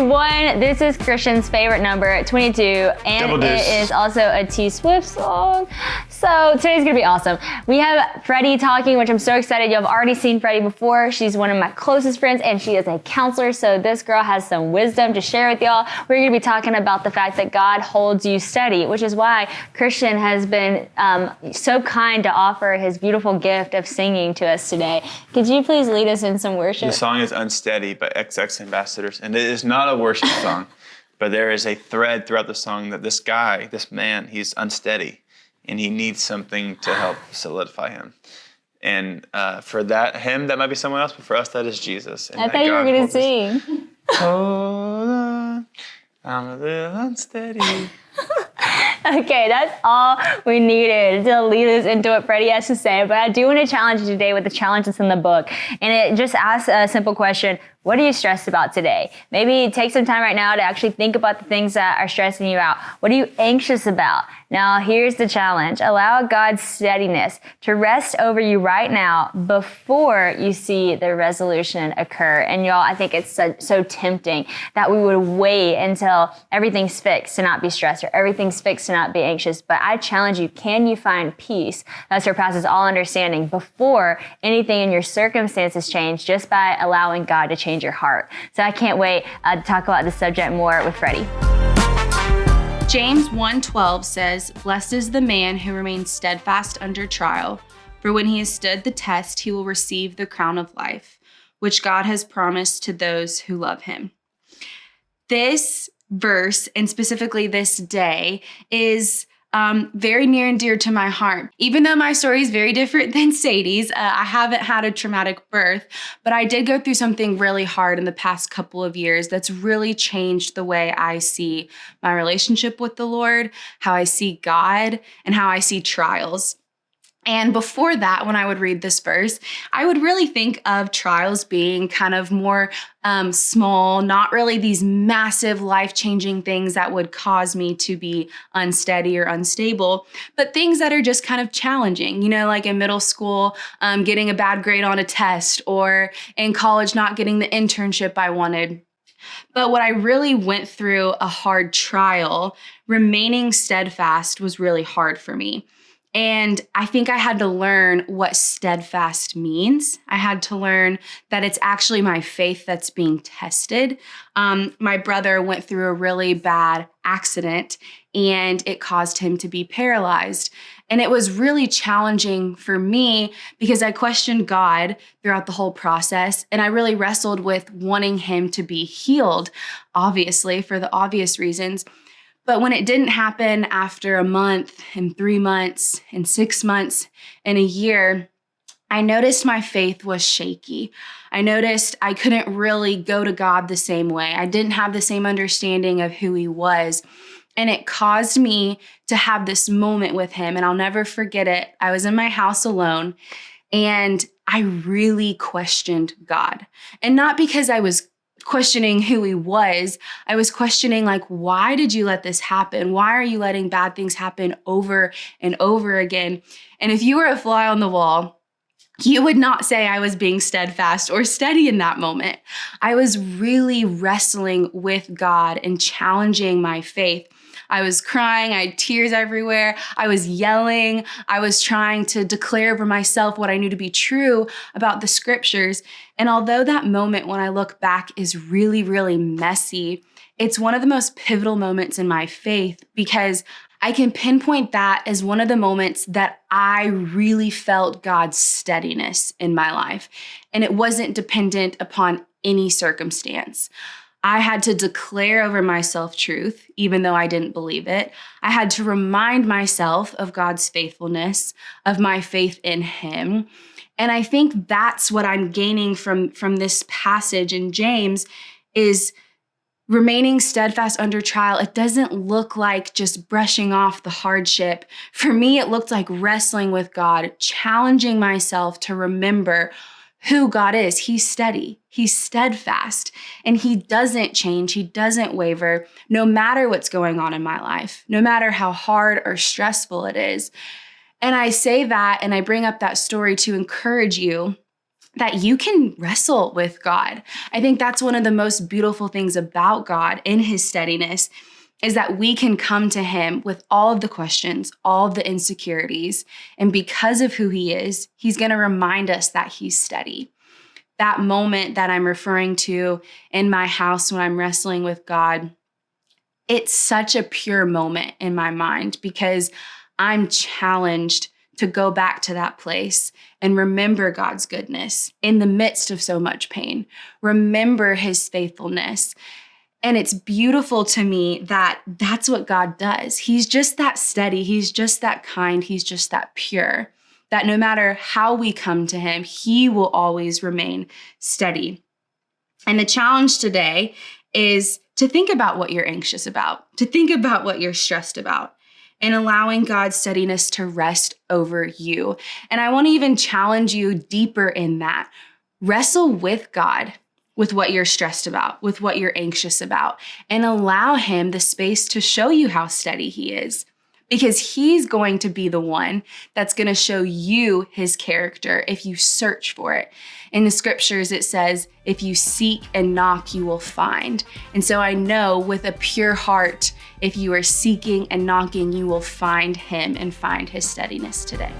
21. This is Christian's favorite number, 22, and it is also a T Swift song. So today's gonna be awesome. We have Freddie talking, which I'm so excited. You've already seen Freddie before. She's one of my closest friends, and she is a counselor. So this girl has some wisdom to share with y'all. We're gonna be talking about the fact that God holds you steady, which is why Christian has been so kind to offer his beautiful gift of singing to us today. Could you please lead us in some worship? The song is Unsteady by XX Ambassadors, and it is not a worship song, but there is a thread throughout the song that this guy, this man, he's unsteady, and he needs something to help solidify him. And for him, that might be someone else, but for us, that is Jesus. And I thought you were going to sing. Hold on, I'm a little unsteady. Okay, that's all we needed to lead us into what Freddie has to say. But I do want to challenge you today with the challenge that's in the book. And it just asks a simple question. What are you stressed about today? Maybe take some time right now to actually think about the things that are stressing you out. What are you anxious about? Now, here's the challenge. Allow God's steadiness to rest over you right now before you see the resolution occur. And y'all, I think it's so tempting that we would wait until everything's fixed to not be stressed or everything's fixed to not be anxious. But I challenge you, can you find peace that surpasses all understanding before anything in your circumstances change, just by allowing God to change your heart? So I can't wait to talk about this subject more with Freddie. James 1:12 says, "Blessed is the man who remains steadfast under trial, for when he has stood the test, he will receive the crown of life, which God has promised to those who love him." This verse, and specifically this day, is very near and dear to my heart. Even though my story is very different than Sadie's, I haven't had a traumatic birth, but I did go through something really hard in the past couple of years that's really changed the way I see my relationship with the Lord, how I see God, and how I see trials. And before that, when I would read this verse, I would really think of trials being kind of more small, not really these massive life-changing things that would cause me to be unsteady or unstable, but things that are just kind of challenging, like in middle school, getting a bad grade on a test, or in college, not getting the internship I wanted. But what I really went through a hard trial, remaining steadfast was really hard for me. And I think I had to learn what steadfast means. I had to learn that it's actually my faith that's being tested. My brother went through a really bad accident, and it caused him to be paralyzed. And it was really challenging for me because I questioned God throughout the whole process. And I really wrestled with wanting him to be healed, obviously, for the obvious reasons. But when it didn't happen after a month and 3 months and 6 months and a year, I noticed my faith was shaky. I noticed I couldn't really go to God the same way. I didn't have the same understanding of who he was. And it caused me to have this moment with him. And I'll never forget it. I was in my house alone, and I really questioned God. And not because I was questioning who he was. I was questioning, why did you let this happen? Why are you letting bad things happen over and over again? And if you were a fly on the wall, you would not say I was being steadfast or steady in that moment. I was really wrestling with God and challenging my faith. I was crying, I had tears everywhere, I was yelling, I was trying to declare over myself what I knew to be true about the scriptures. And although that moment, when I look back, is really, really messy, it's one of the most pivotal moments in my faith, because I can pinpoint that as one of the moments that I really felt God's steadiness in my life. And it wasn't dependent upon any circumstance. I had to declare over myself truth, even though I didn't believe it. I had to remind myself of God's faithfulness, of my faith in him. And I think that's what I'm gaining from this passage in James, is remaining steadfast under trial. It doesn't look like just brushing off the hardship. For me, it looked like wrestling with God, challenging myself to remember who God is. He's steady, he's steadfast, and he doesn't change, he doesn't waver, no matter what's going on in my life, no matter how hard or stressful it is. And I say that, and I bring up that story to encourage you that you can wrestle with God. I think that's one of the most beautiful things about God in his steadiness, is that we can come to him with all of the questions, all of the insecurities. And because of who he is, he's going to remind us that he's steady. That moment that I'm referring to in my house when I'm wrestling with God, it's such a pure moment in my mind because I'm challenged to go back to that place and remember God's goodness in the midst of so much pain. Remember his faithfulness. And it's beautiful to me that that's what God does. He's just that steady. He's just that kind. He's just that pure, that no matter how we come to him, he will always remain steady. And the challenge today is to think about what you're anxious about, to think about what you're stressed about, and allowing God's steadiness to rest over you. And I want to even challenge you deeper in that. Wrestle with God, with what you're stressed about, with what you're anxious about, and allow him the space to show you how steady he is, because he's going to be the one that's going to show you his character if you search for it. In the scriptures, it says, if you seek and knock, you will find. And so I know with a pure heart, if you are seeking and knocking, you will find him and find his steadiness today.